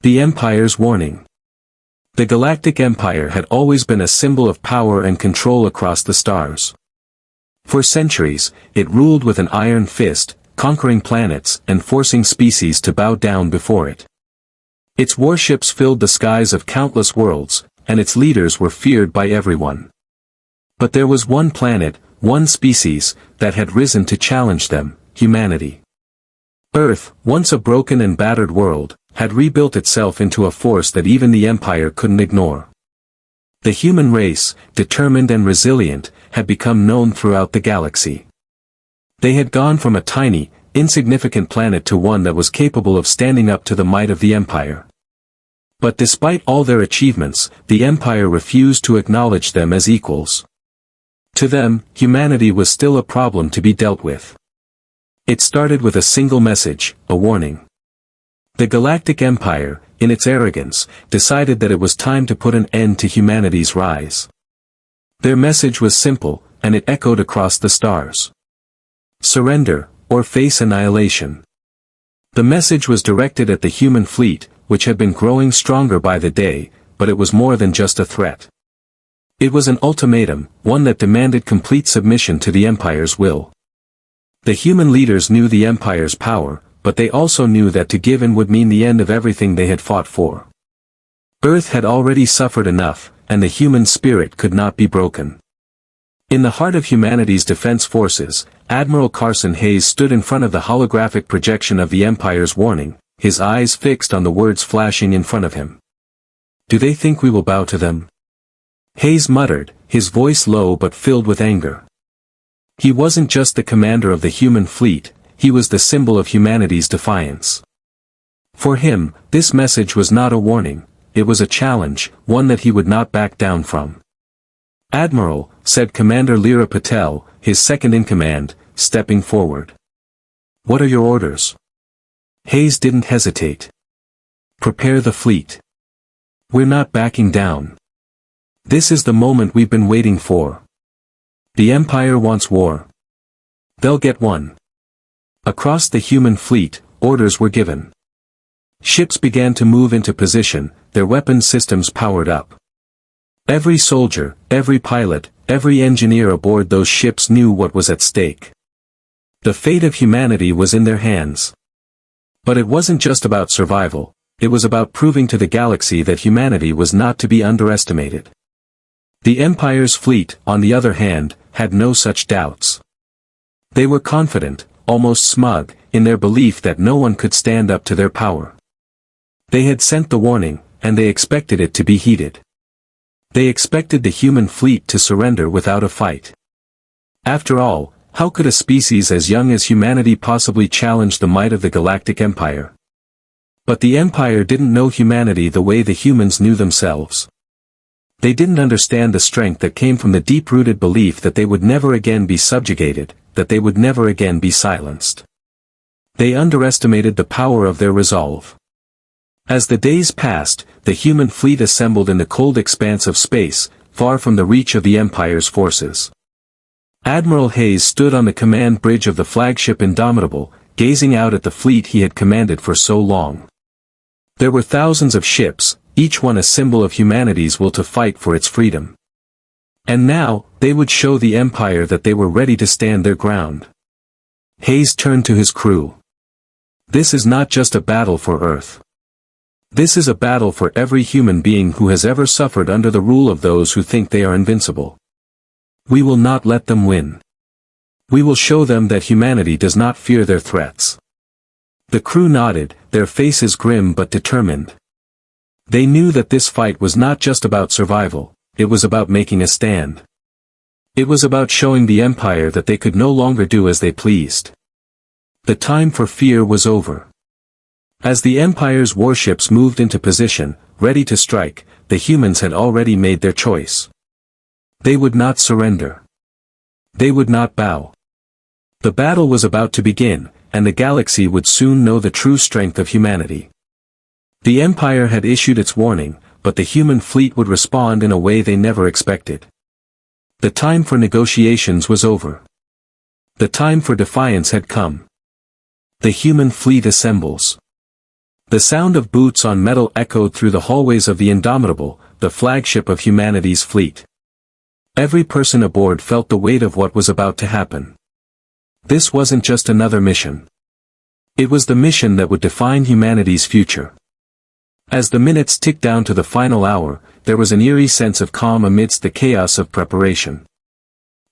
The Empire's warning. The Galactic Empire had always been a symbol of power and control across the stars. For centuries, it ruled with an iron fist, conquering planets and forcing species to bow down before it. Its warships filled the skies of countless worlds, and its leaders were feared by everyone. But there was one planet, one species, that had risen to challenge them: humanity. Earth, once a broken and battered world, had rebuilt itself into a force that even the Empire couldn't ignore. The human race, determined and resilient, had become known throughout the galaxy. They had gone from a tiny, insignificant planet to one that was capable of standing up to the might of the Empire. But despite all their achievements, the Empire refused to acknowledge them as equals. To them, humanity was still a problem to be dealt with. It started with a single message, a warning. The Galactic Empire, in its arrogance, decided that it was time to put an end to humanity's rise. Their message was simple, and it echoed across the stars. Surrender, or face annihilation. The message was directed at the human fleet, which had been growing stronger by the day, but it was more than just a threat. It was an ultimatum, one that demanded complete submission to the Empire's will. The human leaders knew the Empire's power, but they also knew that to give in would mean the end of everything they had fought for. Earth had already suffered enough, and the human spirit could not be broken. In the heart of humanity's defense forces, Admiral Carson Hayes stood in front of the holographic projection of the Empire's warning, his eyes fixed on the words flashing in front of him. "Do they think we will bow to them?" Hayes muttered, his voice low but filled with anger. He wasn't just the commander of the human fleet, he was the symbol of humanity's defiance. For him, this message was not a warning, it was a challenge, one that he would not back down from. "Admiral," said Commander Lira Patel, his second-in-command, stepping forward. "What are your orders?" Hayes didn't hesitate. "Prepare the fleet. We're not backing down. This is the moment we've been waiting for. The Empire wants war. They'll get one." Across the human fleet, orders were given. Ships began to move into position, their weapon systems powered up. Every soldier, every pilot, every engineer aboard those ships knew what was at stake. The fate of humanity was in their hands. But it wasn't just about survival, it was about proving to the galaxy that humanity was not to be underestimated. The Empire's fleet, on the other hand, had no such doubts. They were confident, almost smug, in their belief that no one could stand up to their power. They had sent the warning, and they expected it to be heeded. They expected the human fleet to surrender without a fight. After all, how could a species as young as humanity possibly challenge the might of the Galactic Empire? But the Empire didn't know humanity the way the humans knew themselves. They didn't understand the strength that came from the deep-rooted belief that they would never again be subjugated, that they would never again be silenced. They underestimated the power of their resolve. As the days passed, the human fleet assembled in the cold expanse of space, far from the reach of the Empire's forces. Admiral Hayes stood on the command bridge of the flagship Indomitable, gazing out at the fleet he had commanded for so long. There were thousands of ships, each one a symbol of humanity's will to fight for its freedom. And now, they would show the Empire that they were ready to stand their ground. Hayes turned to his crew. "This is not just a battle for Earth. This is a battle for every human being who has ever suffered under the rule of those who think they are invincible. We will not let them win. We will show them that humanity does not fear their threats." The crew nodded, their faces grim but determined. They knew that this fight was not just about survival, it was about making a stand. It was about showing the Empire that they could no longer do as they pleased. The time for fear was over. As the Empire's warships moved into position, ready to strike, the humans had already made their choice. They would not surrender. They would not bow. The battle was about to begin, and the galaxy would soon know the true strength of humanity. The Empire had issued its warning, but the human fleet would respond in a way they never expected. The time for negotiations was over. The time for defiance had come. The human fleet assembles. The sound of boots on metal echoed through the hallways of the Indomitable, the flagship of humanity's fleet. Every person aboard felt the weight of what was about to happen. This wasn't just another mission. It was the mission that would define humanity's future. As the minutes ticked down to the final hour, there was an eerie sense of calm amidst the chaos of preparation.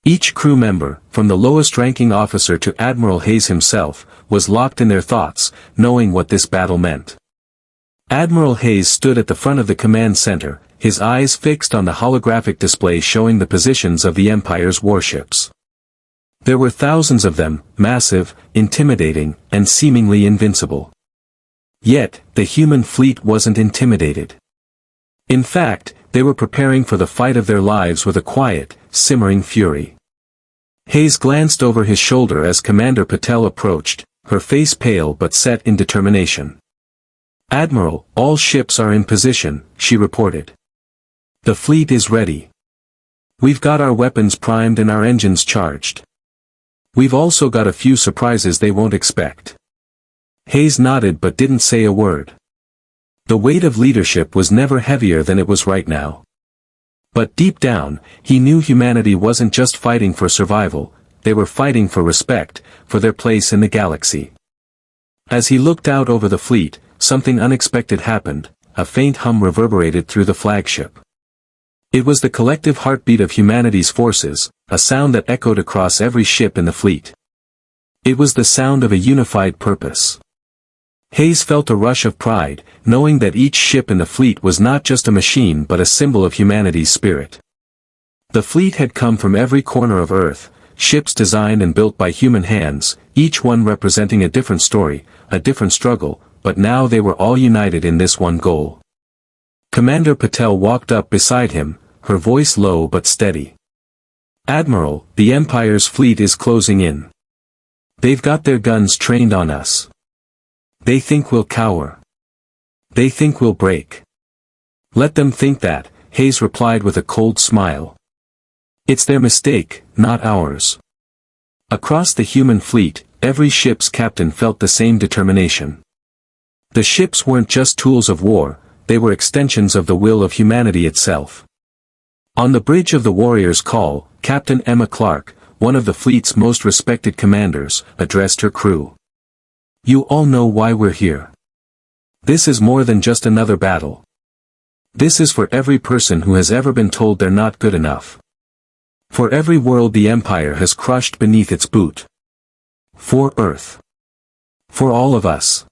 Each crew member, from the lowest-ranking officer to Admiral Hayes himself, was locked in their thoughts, knowing what this battle meant. Admiral Hayes stood at the front of the command center, his eyes fixed on the holographic display showing the positions of the Empire's warships. There were thousands of them, massive, intimidating, and seemingly invincible. Yet, the human fleet wasn't intimidated. In fact, they were preparing for the fight of their lives with a quiet, simmering fury. Hayes glanced over his shoulder as Commander Patel approached, her face pale but set in determination. "Admiral, all ships are in position," she reported. "The fleet is ready. We've got our weapons primed and our engines charged. We've also got a few surprises they won't expect." Hayes nodded but didn't say a word. The weight of leadership was never heavier than it was right now. But deep down, he knew humanity wasn't just fighting for survival, they were fighting for respect, for their place in the galaxy. As he looked out over the fleet, something unexpected happened, a faint hum reverberated through the flagship. It was the collective heartbeat of humanity's forces, a sound that echoed across every ship in the fleet. It was the sound of a unified purpose. Hayes felt a rush of pride, knowing that each ship in the fleet was not just a machine but a symbol of humanity's spirit. The fleet had come from every corner of Earth, ships designed and built by human hands, each one representing a different story, a different struggle, but now they were all united in this one goal. Commander Patel walked up beside him, her voice low but steady. "Admiral, the Empire's fleet is closing in. They've got their guns trained on us. They think we'll cower. They think we'll break. Let them think that," Hayes replied with a cold smile. "It's their mistake, not ours." Across the human fleet, every ship's captain felt the same determination. The ships weren't just tools of war, they were extensions of the will of humanity itself. On the bridge of the Warrior's Call, Captain Emma Clark, one of the fleet's most respected commanders, addressed her crew. "You all know why we're here. This is more than just another battle. This is for every person who has ever been told they're not good enough. For every world the Empire has crushed beneath its boot. For Earth. For all of us."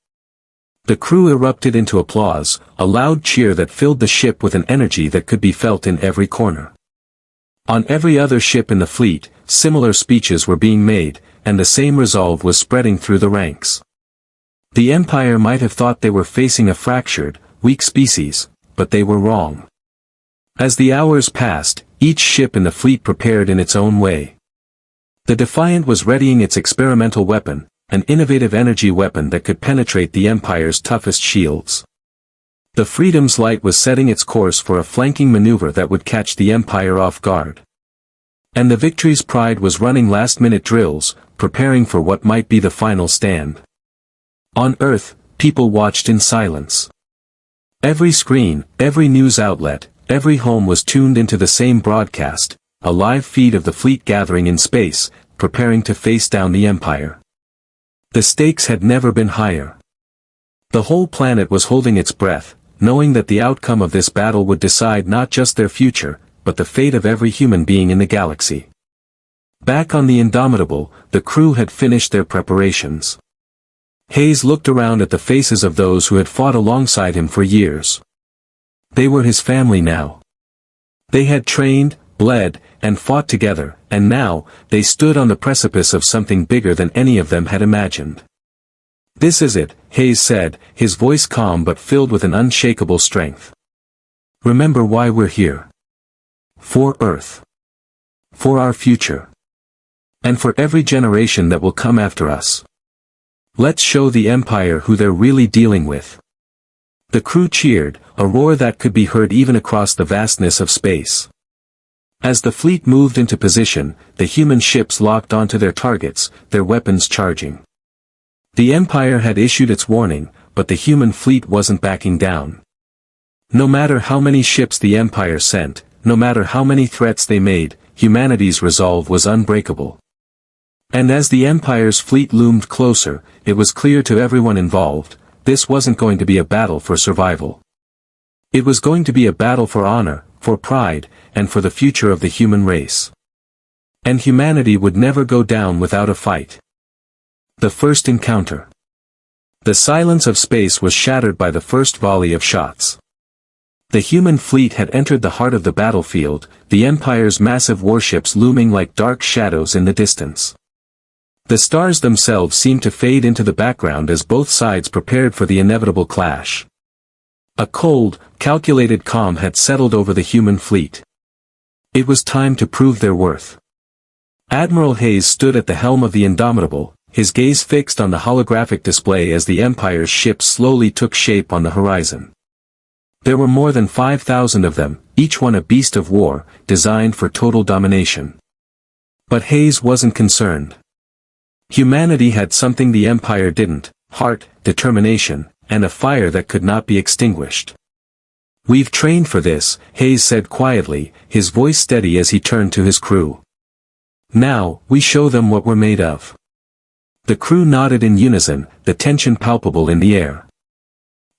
The crew erupted into applause, a loud cheer that filled the ship with an energy that could be felt in every corner. On every other ship in the fleet, similar speeches were being made, and the same resolve was spreading through the ranks. The Empire might have thought they were facing a fractured, weak species, but they were wrong. As the hours passed, each ship in the fleet prepared in its own way. The Defiant was readying its experimental weapon, an innovative energy weapon that could penetrate the Empire's toughest shields. The Freedom's Light was setting its course for a flanking maneuver that would catch the Empire off guard. And the Victory's Pride was running last-minute drills, preparing for what might be the final stand. On Earth, people watched in silence. Every screen, every news outlet, every home was tuned into the same broadcast, a live feed of the fleet gathering in space, preparing to face down the Empire. The stakes had never been higher. The whole planet was holding its breath, knowing that the outcome of this battle would decide not just their future, but the fate of every human being in the galaxy. Back on the Indomitable, the crew had finished their preparations. Hayes looked around at the faces of those who had fought alongside him for years. They were his family now. They had trained, bled, and fought together, and now, they stood on the precipice of something bigger than any of them had imagined. "This is it," Hayes said, his voice calm but filled with an unshakable strength. "Remember why we're here. For Earth. For our future. And for every generation that will come after us. Let's show the Empire who they're really dealing with." The crew cheered, a roar that could be heard even across the vastness of space. As the fleet moved into position, the human ships locked onto their targets, their weapons charging. The Empire had issued its warning, but the human fleet wasn't backing down. No matter how many ships the Empire sent, no matter how many threats they made, humanity's resolve was unbreakable. And as the Empire's fleet loomed closer, it was clear to everyone involved, this wasn't going to be a battle for survival. It was going to be a battle for honor, for pride, and for the future of the human race. And humanity would never go down without a fight. The first encounter. The silence of space was shattered by the first volley of shots. The human fleet had entered the heart of the battlefield, the Empire's massive warships looming like dark shadows in the distance. The stars themselves seemed to fade into the background as both sides prepared for the inevitable clash. A cold, calculated calm had settled over the human fleet. It was time to prove their worth. Admiral Hayes stood at the helm of the Indomitable, his gaze fixed on the holographic display as the Empire's ships slowly took shape on the horizon. There were more than 5,000 of them, each one a beast of war, designed for total domination. But Hayes wasn't concerned. Humanity had something the Empire didn't: heart, determination, and a fire that could not be extinguished. "We've trained for this," Hayes said quietly, his voice steady as he turned to his crew. "Now, we show them what we're made of." The crew nodded in unison, the tension palpable in the air.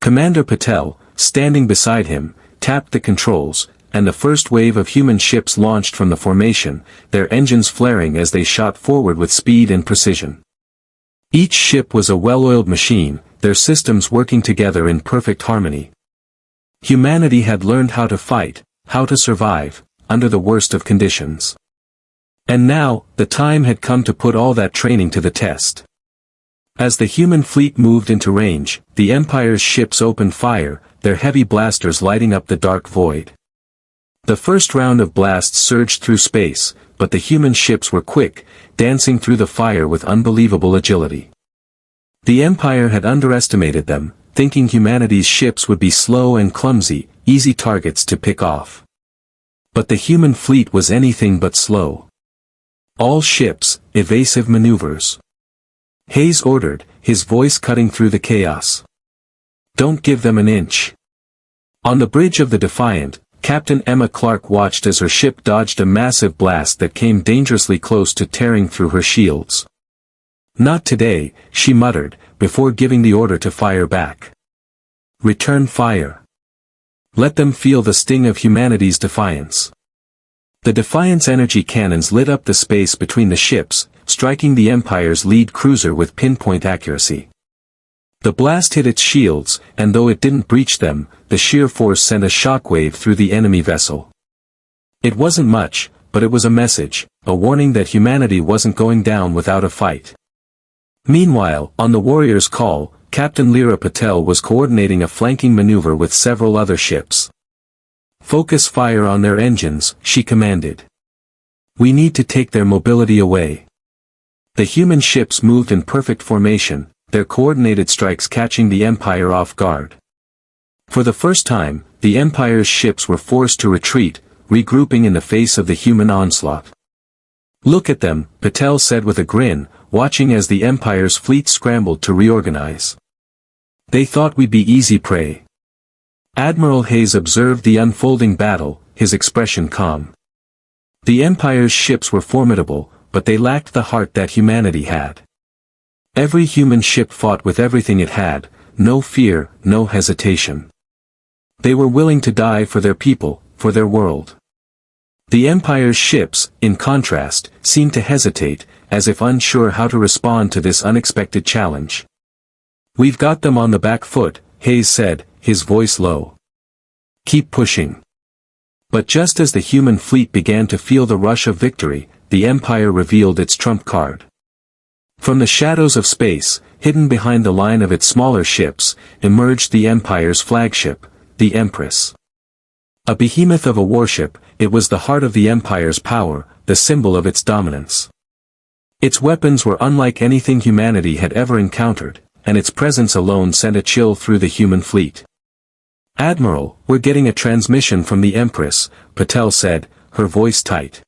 Commander Patel, standing beside him, tapped the controls, and the first wave of human ships launched from the formation, their engines flaring as they shot forward with speed and precision. Each ship was a well-oiled machine, their systems working together in perfect harmony. Humanity had learned how to fight, how to survive, under the worst of conditions. And now, the time had come to put all that training to the test. As the human fleet moved into range, the Empire's ships opened fire, their heavy blasters lighting up the dark void. The first round of blasts surged through space, but the human ships were quick, dancing through the fire with unbelievable agility. The Empire had underestimated them, thinking humanity's ships would be slow and clumsy, easy targets to pick off. But the human fleet was anything but slow. All ships, evasive maneuvers. Hayes ordered, his voice cutting through the chaos. "Don't give them an inch." On the bridge of the Defiant, Captain Emma Clark watched as her ship dodged a massive blast that came dangerously close to tearing through her shields. "Not today," she muttered, before giving the order to fire back. "Return fire. Let them feel the sting of humanity's defiance." The Defiant's energy cannons lit up the space between the ships, striking the Empire's lead cruiser with pinpoint accuracy. The blast hit its shields, and though it didn't breach them, the sheer force sent a shockwave through the enemy vessel. It wasn't much, but it was a message, a warning that humanity wasn't going down without a fight. Meanwhile, on the Warrior's call, Captain Lyra Patel was coordinating a flanking maneuver with several other ships. "Focus fire on their engines," she commanded. "We need to take their mobility away." The human ships moved in perfect formation, their coordinated strikes catching the Empire off guard. For the first time, the Empire's ships were forced to retreat, regrouping in the face of the human onslaught. "Look at them," Patel said with a grin, watching as the Empire's fleet scrambled to reorganize. "They thought we'd be easy prey." Admiral Hayes observed the unfolding battle, his expression calm. The Empire's ships were formidable, but they lacked the heart that humanity had. Every human ship fought with everything it had, no fear, no hesitation. They were willing to die for their people, for their world. The Empire's ships, in contrast, seemed to hesitate, as if unsure how to respond to this unexpected challenge. "We've got them on the back foot," Hayes said, his voice low. "Keep pushing." But just as the human fleet began to feel the rush of victory, the Empire revealed its trump card. From the shadows of space, hidden behind the line of its smaller ships, emerged the Empire's flagship, the Empress. A behemoth of a warship, it was the heart of the Empire's power, the symbol of its dominance. Its weapons were unlike anything humanity had ever encountered, and its presence alone sent a chill through the human fleet. "Admiral, we're getting a transmission from the Empress," Patel said, her voice tight.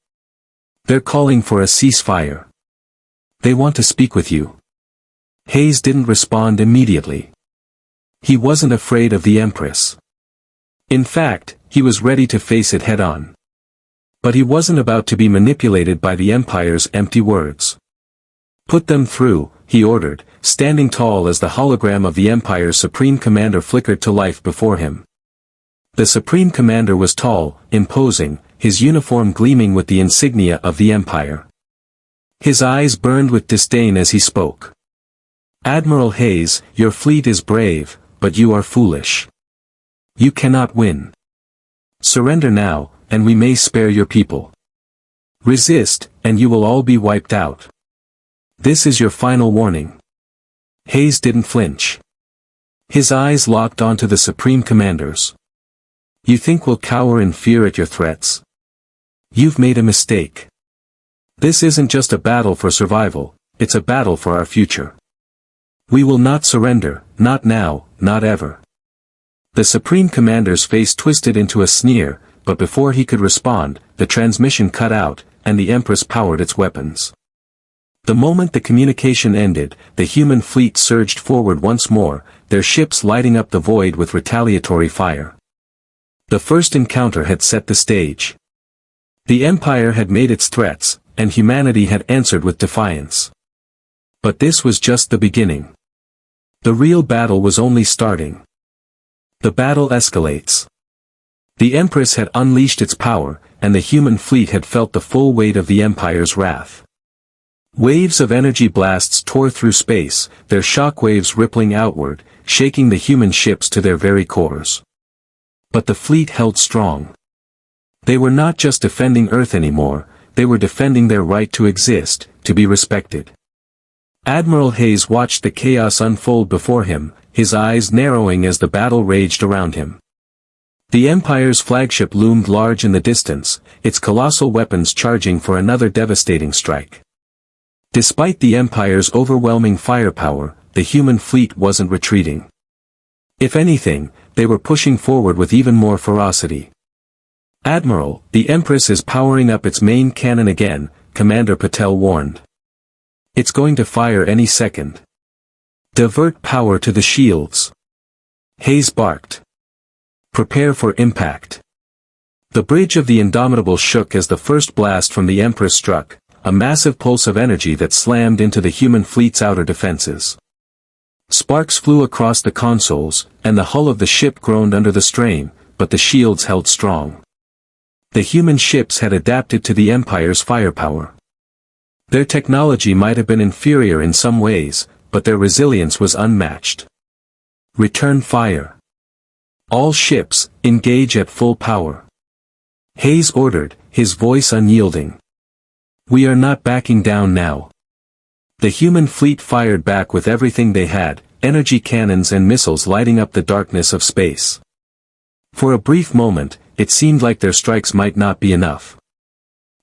"They're calling for a ceasefire. They want to speak with you." Hayes didn't respond immediately. He wasn't afraid of the Empress. In fact, he was ready to face it head-on. But he wasn't about to be manipulated by the Empire's empty words. "Put them through," he ordered, standing tall as the hologram of the Empire's Supreme Commander flickered to life before him. The Supreme Commander was tall, imposing, his uniform gleaming with the insignia of the Empire. His eyes burned with disdain as he spoke. "Admiral Hayes, your fleet is brave, but you are foolish. You cannot win. Surrender now, and we may spare your people. Resist, and you will all be wiped out. This is your final warning." Hayes didn't flinch. His eyes locked onto the Supreme Commander's. "You think we'll cower in fear at your threats? You've made a mistake. This isn't just a battle for survival, it's a battle for our future. We will not surrender, not now, not ever." The Supreme Commander's face twisted into a sneer, but before he could respond, the transmission cut out, and the Empress powered its weapons. The moment the communication ended, the human fleet surged forward once more, their ships lighting up the void with retaliatory fire. The first encounter had set the stage. The Empire had made its threats, and humanity had answered with defiance. But this was just the beginning. The real battle was only starting. The battle escalates. The Empress had unleashed its power, and the human fleet had felt the full weight of the Empire's wrath. Waves of energy blasts tore through space, their shock waves rippling outward, shaking the human ships to their very cores. But the fleet held strong. They were not just defending Earth anymore, they were defending their right to exist, to be respected. Admiral Hayes watched the chaos unfold before him, his eyes narrowing as the battle raged around him. The Empire's flagship loomed large in the distance, its colossal weapons charging for another devastating strike. Despite the Empire's overwhelming firepower, the human fleet wasn't retreating. If anything, they were pushing forward with even more ferocity. "Admiral, the Empress is powering up its main cannon again," Commander Patel warned. "It's going to fire any second. Divert power to the shields." Hayes barked. "Prepare for impact." The bridge of the Indomitable shook as the first blast from the Empress struck, a massive pulse of energy that slammed into the human fleet's outer defenses. Sparks flew across the consoles, and the hull of the ship groaned under the strain, but the shields held strong. The human ships had adapted to the Empire's firepower. Their technology might have been inferior in some ways, but their resilience was unmatched. "Return fire. All ships, engage at full power." Hayes ordered, his voice unyielding. "We are not backing down now." The human fleet fired back with everything they had, energy cannons and missiles lighting up the darkness of space. For a brief moment, it seemed like their strikes might not be enough.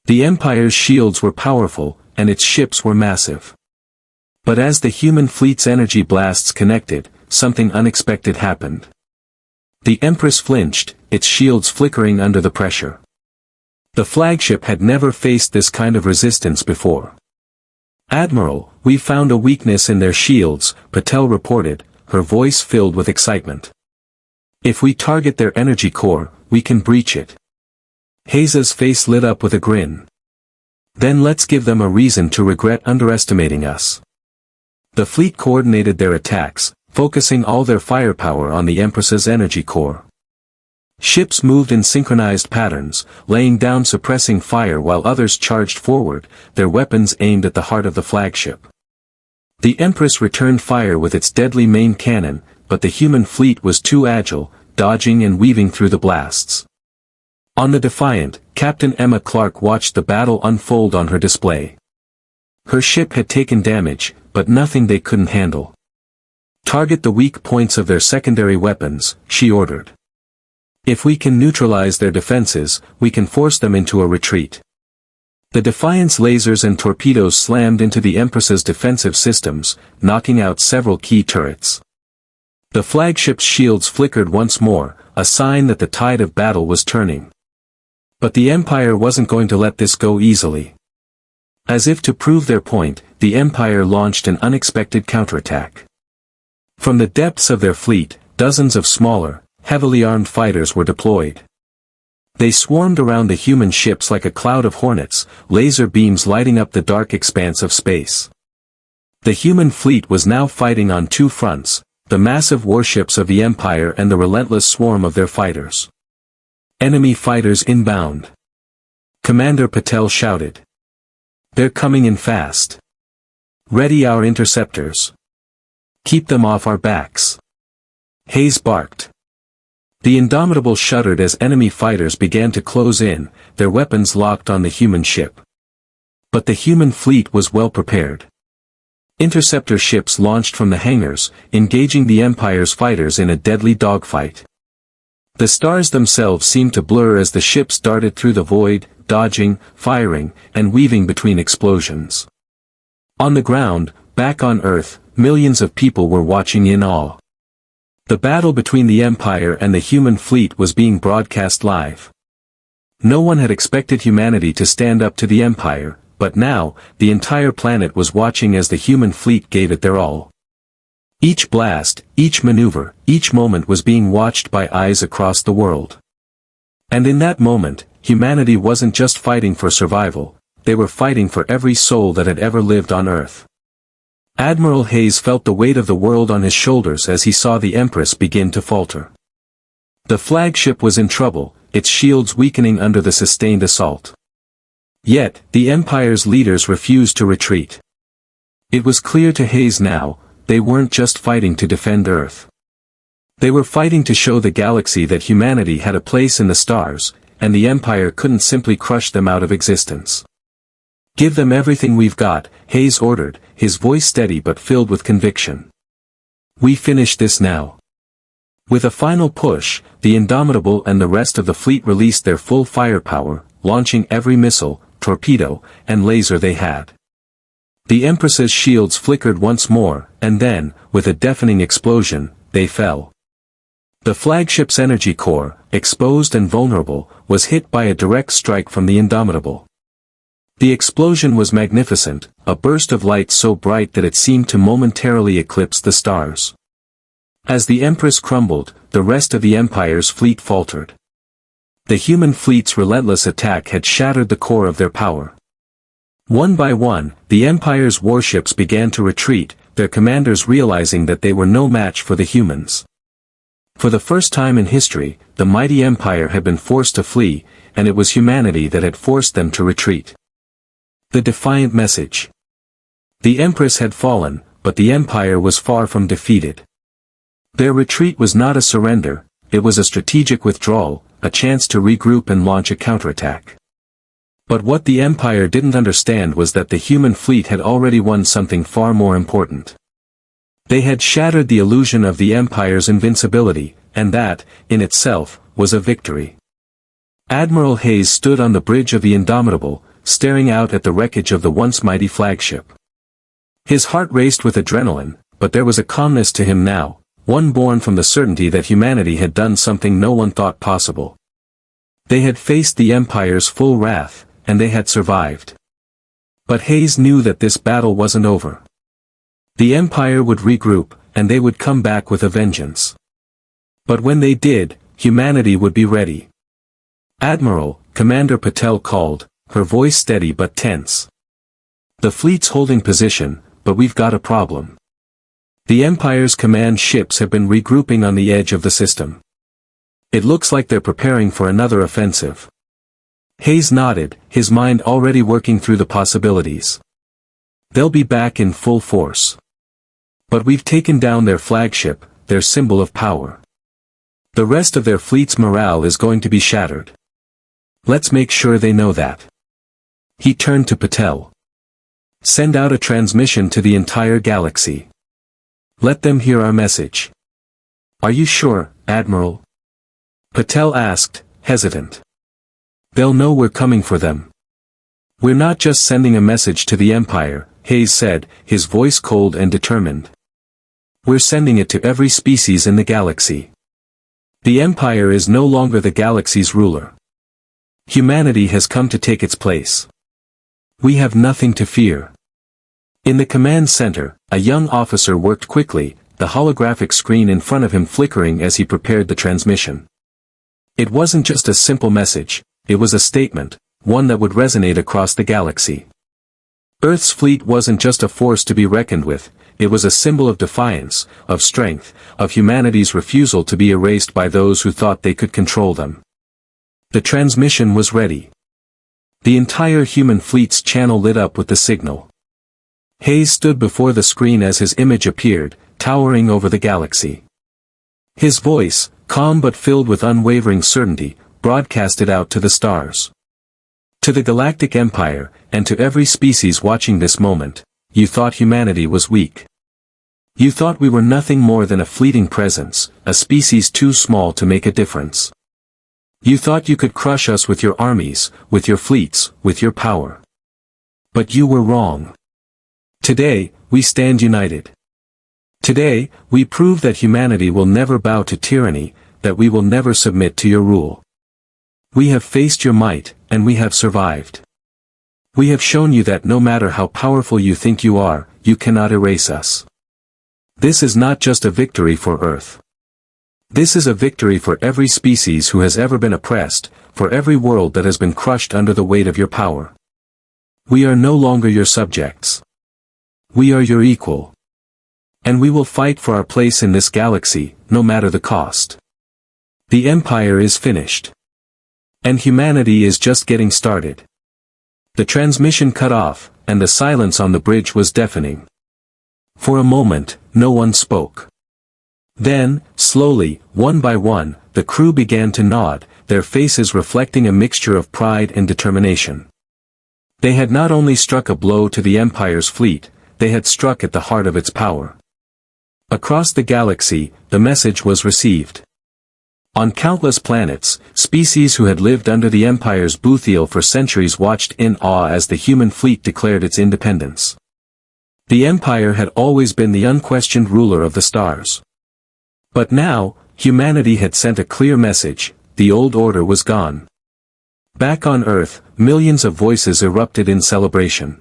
The Empire's shields were powerful, and its ships were massive. But as the human fleet's energy blasts connected, something unexpected happened. The Empress flinched, its shields flickering under the pressure. The flagship had never faced this kind of resistance before. "Admiral, we found a weakness in their shields," Patel reported, her voice filled with excitement. "If we target their energy core, we can breach it." Hayes's face lit up with a grin. "Then let's give them a reason to regret underestimating us." The fleet coordinated their attacks, focusing all their firepower on the Empress's energy core. Ships moved in synchronized patterns, laying down suppressing fire while others charged forward, their weapons aimed at the heart of the flagship. The Empress returned fire with its deadly main cannon, but the human fleet was too agile, dodging and weaving through the blasts. On the Defiant, Captain Emma Clark watched the battle unfold on her display. Her ship had taken damage, but nothing they couldn't handle. "Target the weak points of their secondary weapons," she ordered. "If we can neutralize their defenses, we can force them into a retreat." The Defiance lasers and torpedoes slammed into the Empress's defensive systems, knocking out several key turrets. The flagship's shields flickered once more, a sign that the tide of battle was turning. But the Empire wasn't going to let this go easily. As if to prove their point, the Empire launched an unexpected counterattack. From the depths of their fleet, dozens of smaller, heavily armed fighters were deployed. They swarmed around the human ships like a cloud of hornets, laser beams lighting up the dark expanse of space. The human fleet was now fighting on two fronts, the massive warships of the Empire and the relentless swarm of their fighters. Enemy fighters inbound. Commander Patel shouted. They're coming in fast. Ready our interceptors. Keep them off our backs. Hayes barked. The Indomitable shuddered as enemy fighters began to close in, their weapons locked on the human ship. But the human fleet was well prepared. Interceptor ships launched from the hangars, engaging the Empire's fighters in a deadly dogfight. The stars themselves seemed to blur as the ships darted through the void, dodging, firing, and weaving between explosions. On the ground, back on Earth, millions of people were watching in awe. The battle between the Empire and the human fleet was being broadcast live. No one had expected humanity to stand up to the Empire, but now, the entire planet was watching as the human fleet gave it their all. Each blast, each maneuver, each moment was being watched by eyes across the world. And in that moment, humanity wasn't just fighting for survival, they were fighting for every soul that had ever lived on Earth. Admiral Hayes felt the weight of the world on his shoulders as he saw the Empress begin to falter. The flagship was in trouble, its shields weakening under the sustained assault. Yet, the Empire's leaders refused to retreat. It was clear to Hayes now, they weren't just fighting to defend Earth. They were fighting to show the galaxy that humanity had a place in the stars, and the Empire couldn't simply crush them out of existence. Give them everything we've got, Hayes ordered, his voice steady but filled with conviction. We finish this now. With a final push, the Indomitable and the rest of the fleet released their full firepower, launching every missile, torpedo, and laser they had. The Empress's shields flickered once more, and then, with a deafening explosion, they fell. The flagship's energy core, exposed and vulnerable, was hit by a direct strike from the Indomitable. The explosion was magnificent, a burst of light so bright that it seemed to momentarily eclipse the stars. As the Empress crumbled, the rest of the Empire's fleet faltered. The human fleet's relentless attack had shattered the core of their power. One by one, the Empire's warships began to retreat, their commanders realizing that they were no match for the humans. For the first time in history, the mighty Empire had been forced to flee, and it was humanity that had forced them to retreat. The defiant message. The Empress had fallen, but the Empire was far from defeated. Their retreat was not a surrender, it was a strategic withdrawal, a chance to regroup and launch a counterattack. But what the Empire didn't understand was that the human fleet had already won something far more important. They had shattered the illusion of the Empire's invincibility, and that, in itself, was a victory. Admiral Hayes stood on the bridge of the Indomitable, staring out at the wreckage of the once mighty flagship. His heart raced with adrenaline, but there was a calmness to him now, one born from the certainty that humanity had done something no one thought possible. They had faced the Empire's full wrath, and they had survived. But Hayes knew that this battle wasn't over. The Empire would regroup, and they would come back with a vengeance. But when they did, humanity would be ready. Admiral, Commander Patel called, her voice steady but tense. The fleet's holding position, but we've got a problem. The Empire's command ships have been regrouping on the edge of the system. It looks like they're preparing for another offensive. Hayes nodded, his mind already working through the possibilities. They'll be back in full force. But we've taken down their flagship, their symbol of power. The rest of their fleet's morale is going to be shattered. Let's make sure they know that. He turned to Patel. Send out a transmission to the entire galaxy. Let them hear our message. Are you sure, Admiral? Patel asked, hesitant. They'll know we're coming for them. We're not just sending a message to the Empire, Hayes said, his voice cold and determined. We're sending it to every species in the galaxy. The Empire is no longer the galaxy's ruler. Humanity has come to take its place. We have nothing to fear. In the command center, a young officer worked quickly, the holographic screen in front of him flickering as he prepared the transmission. It wasn't just a simple message, it was a statement, one that would resonate across the galaxy. Earth's fleet wasn't just a force to be reckoned with, it was a symbol of defiance, of strength, of humanity's refusal to be erased by those who thought they could control them. The transmission was ready. The entire human fleet's channel lit up with the signal. Hayes stood before the screen as his image appeared, towering over the galaxy. His voice, calm but filled with unwavering certainty, broadcasted out to the stars. To the Galactic Empire, and to every species watching this moment, you thought humanity was weak. You thought we were nothing more than a fleeting presence, a species too small to make a difference. You thought you could crush us with your armies, with your fleets, with your power. But you were wrong. Today, we stand united. Today, we prove that humanity will never bow to tyranny, that we will never submit to your rule. We have faced your might, and we have survived. We have shown you that no matter how powerful you think you are, you cannot erase us. This is not just a victory for Earth. This is a victory for every species who has ever been oppressed, for every world that has been crushed under the weight of your power. We are no longer your subjects. We are your equal. And we will fight for our place in this galaxy, no matter the cost. The Empire is finished. And humanity is just getting started. The transmission cut off, and the silence on the bridge was deafening. For a moment, no one spoke. Then, slowly, one by one, the crew began to nod, their faces reflecting a mixture of pride and determination. They had not only struck a blow to the Empire's fleet, they had struck at the heart of its power. Across the galaxy, the message was received. On countless planets, species who had lived under the Empire's boothiel for centuries watched in awe as the human fleet declared its independence. The Empire had always been the unquestioned ruler of the stars. But now, humanity had sent a clear message: the old order was gone. Back on Earth, millions of voices erupted in celebration.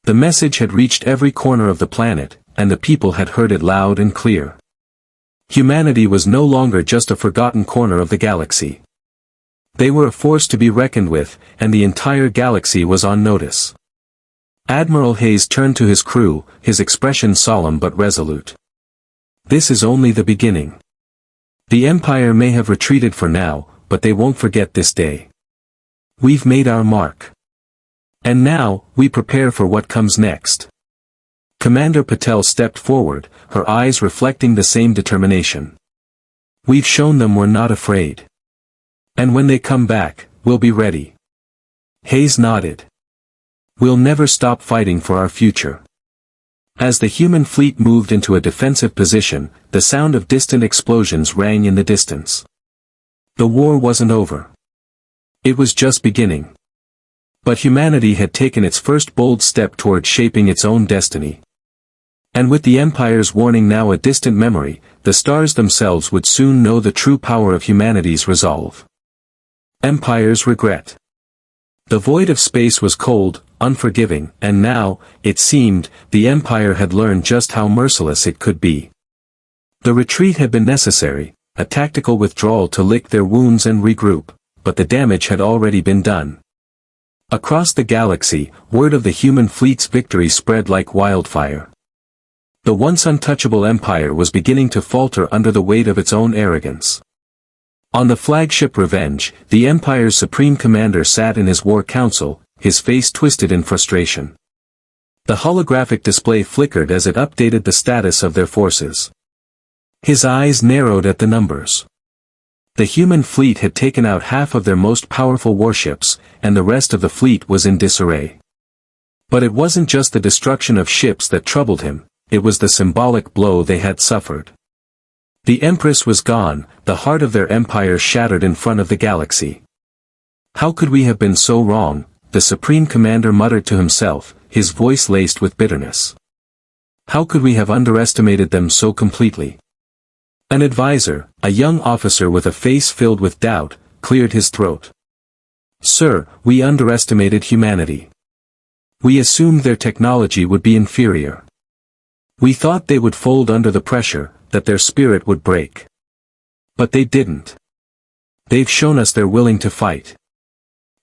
The message had reached every corner of the planet, and the people had heard it loud and clear. Humanity was no longer just a forgotten corner of the galaxy. They were a force to be reckoned with, and the entire galaxy was on notice. Admiral Hayes turned to his crew, his expression solemn but resolute. This is only the beginning. The Empire may have retreated for now, but they won't forget this day. We've made our mark. And now, we prepare for what comes next. Commander Patel stepped forward, her eyes reflecting the same determination. We've shown them we're not afraid. And when they come back, we'll be ready. Hayes nodded. We'll never stop fighting for our future. As the human fleet moved into a defensive position, the sound of distant explosions rang in the distance. The war wasn't over. It was just beginning. But humanity had taken its first bold step toward shaping its own destiny. And with the Empire's warning now a distant memory, the stars themselves would soon know the true power of humanity's resolve. Empire's regret. The void of space was cold, unforgiving, and now, it seemed, the Empire had learned just how merciless it could be. The retreat had been necessary, a tactical withdrawal to lick their wounds and regroup, but the damage had already been done. Across the galaxy, word of the human fleet's victory spread like wildfire. The once untouchable Empire was beginning to falter under the weight of its own arrogance. On the flagship Revenge, the Empire's supreme commander sat in his war council, his face twisted in frustration. The holographic display flickered as it updated the status of their forces. His eyes narrowed at the numbers. The human fleet had taken out half of their most powerful warships, and the rest of the fleet was in disarray. But it wasn't just the destruction of ships that troubled him, it was the symbolic blow they had suffered. The Empress was gone, the heart of their empire shattered in front of the galaxy. How could we have been so wrong? The Supreme Commander muttered to himself, his voice laced with bitterness. How could we have underestimated them so completely? An advisor, a young officer with a face filled with doubt, cleared his throat. Sir, we underestimated humanity. We assumed their technology would be inferior. We thought they would fold under the pressure, that their spirit would break. But they didn't. They've shown us they're willing to fight.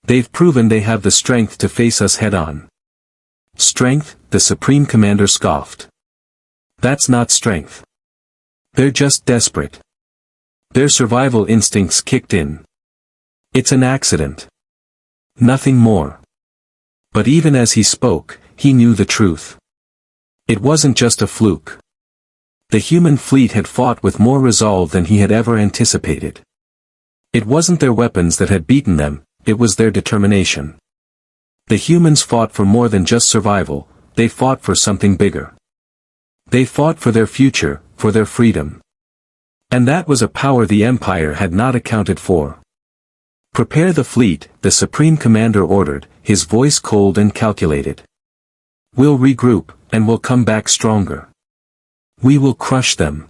They've proven they have the strength to face us head-on. Strength, the Supreme Commander scoffed. That's not strength. They're just desperate. Their survival instincts kicked in. It's an accident. Nothing more. But even as he spoke, he knew the truth. It wasn't just a fluke. The human fleet had fought with more resolve than he had ever anticipated. It wasn't their weapons that had beaten them, it was their determination. The humans fought for more than just survival, they fought for something bigger. They fought for their future, for their freedom. And that was a power the Empire had not accounted for. Prepare the fleet, the Supreme Commander ordered, his voice cold and calculated. We'll regroup, and we'll come back stronger. We will crush them.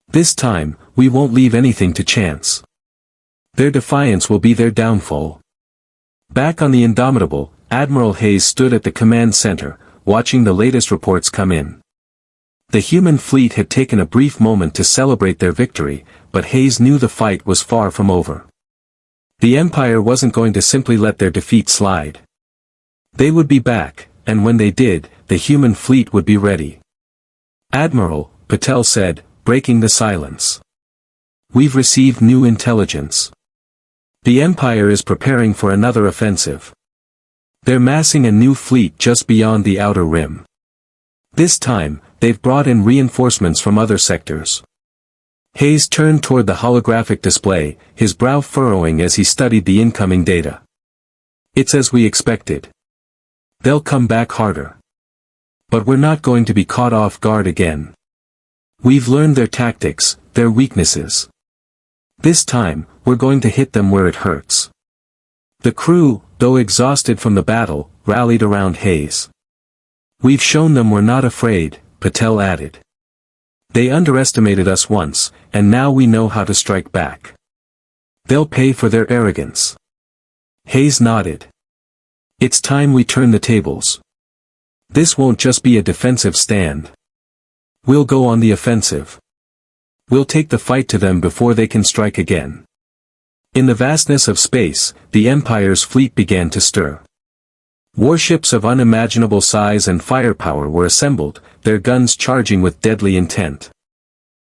This time, we won't leave anything to chance. Their defiance will be their downfall. Back on the Indomitable, Admiral Hayes stood at the command center, watching the latest reports come in. The human fleet had taken a brief moment to celebrate their victory, but Hayes knew the fight was far from over. The Empire wasn't going to simply let their defeat slide. They would be back, and when they did, the human fleet would be ready. Admiral, Patel said, breaking the silence. We've received new intelligence. The Empire is preparing for another offensive. They're massing a new fleet just beyond the outer rim. This time, they've brought in reinforcements from other sectors. Hayes turned toward the holographic display, his brow furrowing as he studied the incoming data. It's as we expected. They'll come back harder. But we're not going to be caught off guard again. We've learned their tactics, their weaknesses. This time, we're going to hit them where it hurts. The crew, though exhausted from the battle, rallied around Hayes. We've shown them we're not afraid, Patel added. They underestimated us once, and now we know how to strike back. They'll pay for their arrogance. Hayes nodded. It's time we turn the tables. This won't just be a defensive stand. We'll go on the offensive. We'll take the fight to them before they can strike again. In the vastness of space, the Empire's fleet began to stir. Warships of unimaginable size and firepower were assembled, their guns charging with deadly intent.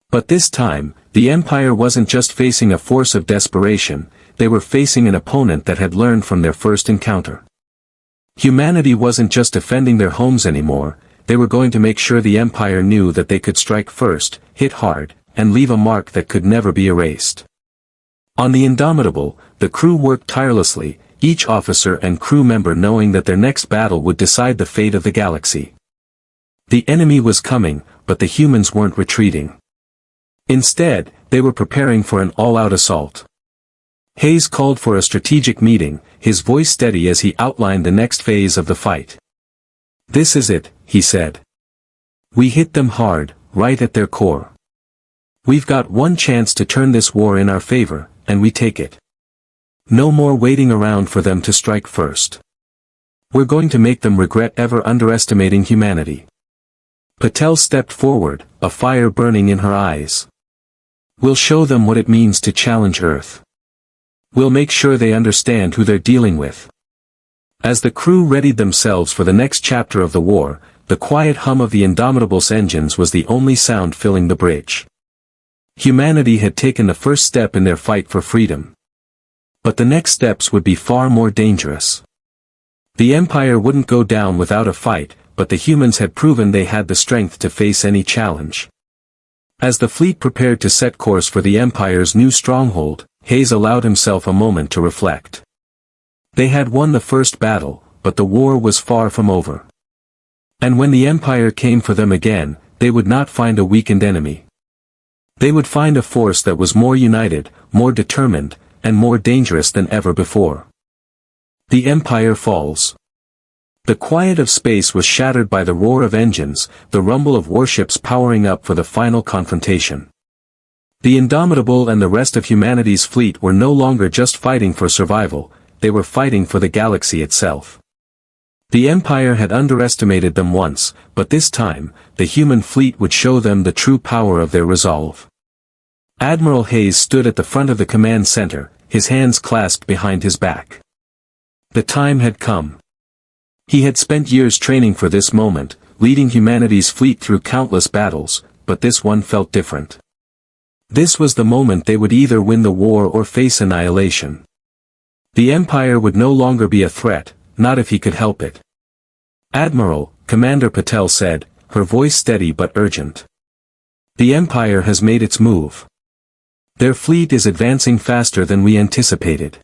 But this time, the Empire wasn't just facing a force of desperation, they were facing an opponent that had learned from their first encounter. Humanity wasn't just defending their homes anymore, they were going to make sure the Empire knew that they could strike first, hit hard, and leave a mark that could never be erased. On the Indomitable, the crew worked tirelessly, each officer and crew member knowing that their next battle would decide the fate of the galaxy. The enemy was coming, but the humans weren't retreating. Instead, they were preparing for an all-out assault. Hayes called for a strategic meeting, his voice steady as he outlined the next phase of the fight. This is it, he said. We hit them hard, right at their core. We've got one chance to turn this war in our favor, and we take it. No more waiting around for them to strike first. We're going to make them regret ever underestimating humanity. Patel stepped forward, a fire burning in her eyes. We'll show them what it means to challenge Earth. We'll make sure they understand who they're dealing with. As the crew readied themselves for the next chapter of the war, the quiet hum of the Indomitable's engines was the only sound filling the bridge. Humanity had taken the first step in their fight for freedom. But the next steps would be far more dangerous. The Empire wouldn't go down without a fight, but the humans had proven they had the strength to face any challenge. As the fleet prepared to set course for the Empire's new stronghold, Hayes allowed himself a moment to reflect. They had won the first battle, but the war was far from over. And when the Empire came for them again, they would not find a weakened enemy. They would find a force that was more united, more determined, and more dangerous than ever before. The Empire falls. The quiet of space was shattered by the roar of engines, the rumble of warships powering up for the final confrontation. The Indomitable and the rest of humanity's fleet were no longer just fighting for survival, they were fighting for the galaxy itself. The Empire had underestimated them once, but this time, the human fleet would show them the true power of their resolve. Admiral Hayes stood at the front of the command center, his hands clasped behind his back. The time had come. He had spent years training for this moment, leading humanity's fleet through countless battles, but this one felt different. This was the moment they would either win the war or face annihilation. The Empire would no longer be a threat, not if he could help it. "Admiral," Commander Patel said, her voice steady but urgent. "The Empire has made its move. Their fleet is advancing faster than we anticipated.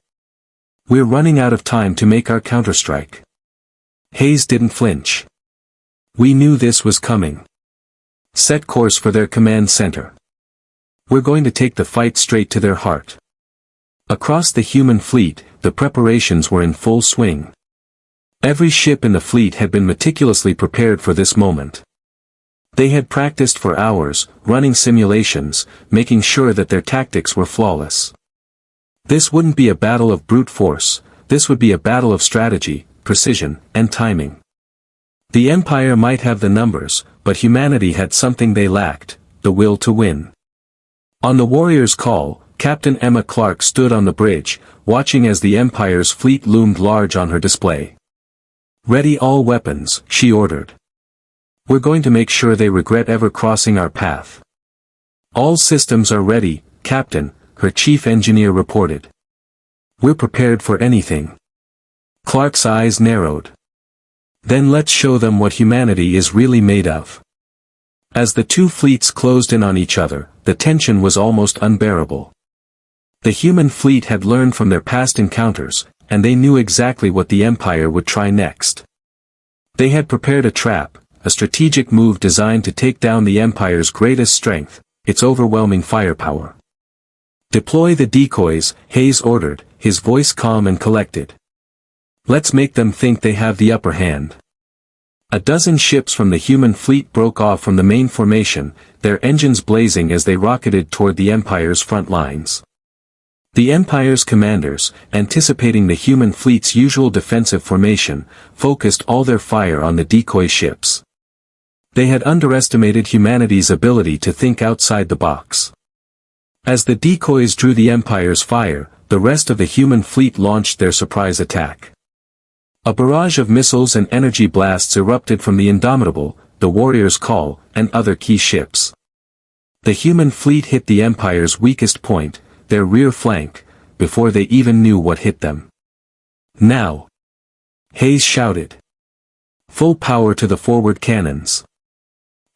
We're running out of time to make our counterstrike." Hayes didn't flinch. "We knew this was coming. Set course for their command center. We're going to take the fight straight to their heart." Across the human fleet, the preparations were in full swing. Every ship in the fleet had been meticulously prepared for this moment. They had practiced for hours, running simulations, making sure that their tactics were flawless. This wouldn't be a battle of brute force, this would be a battle of strategy, precision, and timing. The Empire might have the numbers, but humanity had something they lacked, the will to win. On the Warrior's call, Captain Emma Clark stood on the bridge, watching as the Empire's fleet loomed large on her display. "Ready all weapons," she ordered. "We're going to make sure they regret ever crossing our path." "All systems are ready, Captain," her chief engineer reported. "We're prepared for anything." Clark's eyes narrowed. "Then let's show them what humanity is really made of." As the two fleets closed in on each other, the tension was almost unbearable. The human fleet had learned from their past encounters, and they knew exactly what the Empire would try next. They had prepared a trap, a strategic move designed to take down the Empire's greatest strength, its overwhelming firepower. "Deploy the decoys," Hayes ordered, his voice calm and collected. "Let's make them think they have the upper hand." A dozen ships from the human fleet broke off from the main formation, their engines blazing as they rocketed toward the Empire's front lines. The Empire's commanders, anticipating the human fleet's usual defensive formation, focused all their fire on the decoy ships. They had underestimated humanity's ability to think outside the box. As the decoys drew the Empire's fire, the rest of the human fleet launched their surprise attack. A barrage of missiles and energy blasts erupted from the Indomitable, the Warrior's Call, and other key ships. The human fleet hit the Empire's weakest point, their rear flank, before they even knew what hit them. "Now!" Hayes shouted. "Full power to the forward cannons."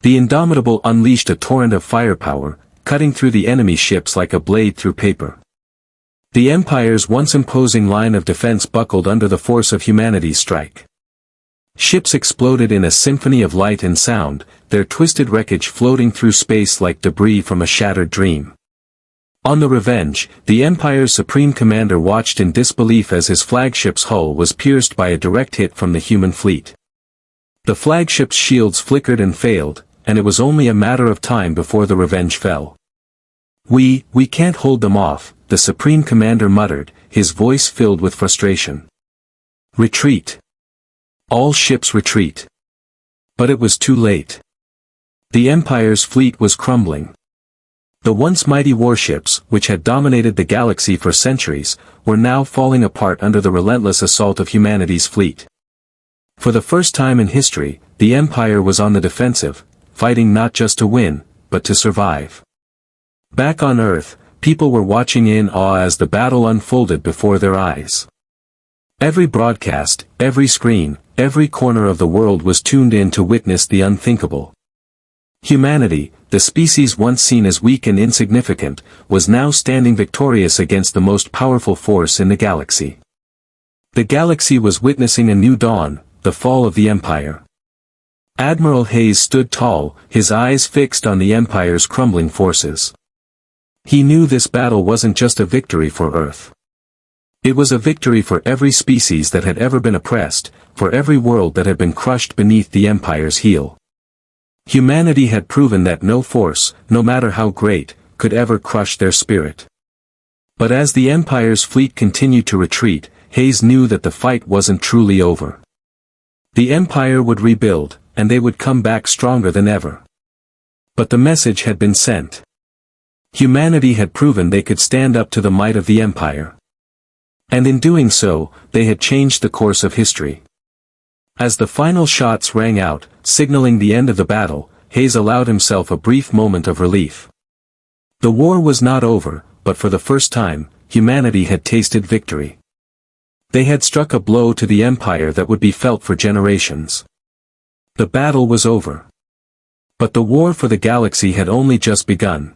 The Indomitable unleashed a torrent of firepower, cutting through the enemy ships like a blade through paper. The Empire's once imposing line of defense buckled under the force of humanity's strike. Ships exploded in a symphony of light and sound, their twisted wreckage floating through space like debris from a shattered dream. On the Revenge, the Empire's Supreme Commander watched in disbelief as his flagship's hull was pierced by a direct hit from the human fleet. The flagship's shields flickered and failed, and it was only a matter of time before the Revenge fell. We can't hold them off," the Supreme Commander muttered, his voice filled with frustration. "Retreat. All ships retreat." But it was too late. The Empire's fleet was crumbling. The once mighty warships, which had dominated the galaxy for centuries, were now falling apart under the relentless assault of humanity's fleet. For the first time in history, the Empire was on the defensive, fighting not just to win, but to survive. Back on Earth, people were watching in awe as the battle unfolded before their eyes. Every broadcast, every screen, every corner of the world was tuned in to witness the unthinkable. Humanity, the species once seen as weak and insignificant, was now standing victorious against the most powerful force in the galaxy. The galaxy was witnessing a new dawn, the fall of the Empire. Admiral Hayes stood tall, his eyes fixed on the Empire's crumbling forces. He knew this battle wasn't just a victory for Earth. It was a victory for every species that had ever been oppressed, for every world that had been crushed beneath the Empire's heel. Humanity had proven that no force, no matter how great, could ever crush their spirit. But as the Empire's fleet continued to retreat, Hayes knew that the fight wasn't truly over. The Empire would rebuild, and they would come back stronger than ever. But the message had been sent. Humanity had proven they could stand up to the might of the Empire. And in doing so, they had changed the course of history. As the final shots rang out, signaling the end of the battle, Hayes allowed himself a brief moment of relief. The war was not over, but for the first time, humanity had tasted victory. They had struck a blow to the Empire that would be felt for generations. The battle was over. But the war for the galaxy had only just begun.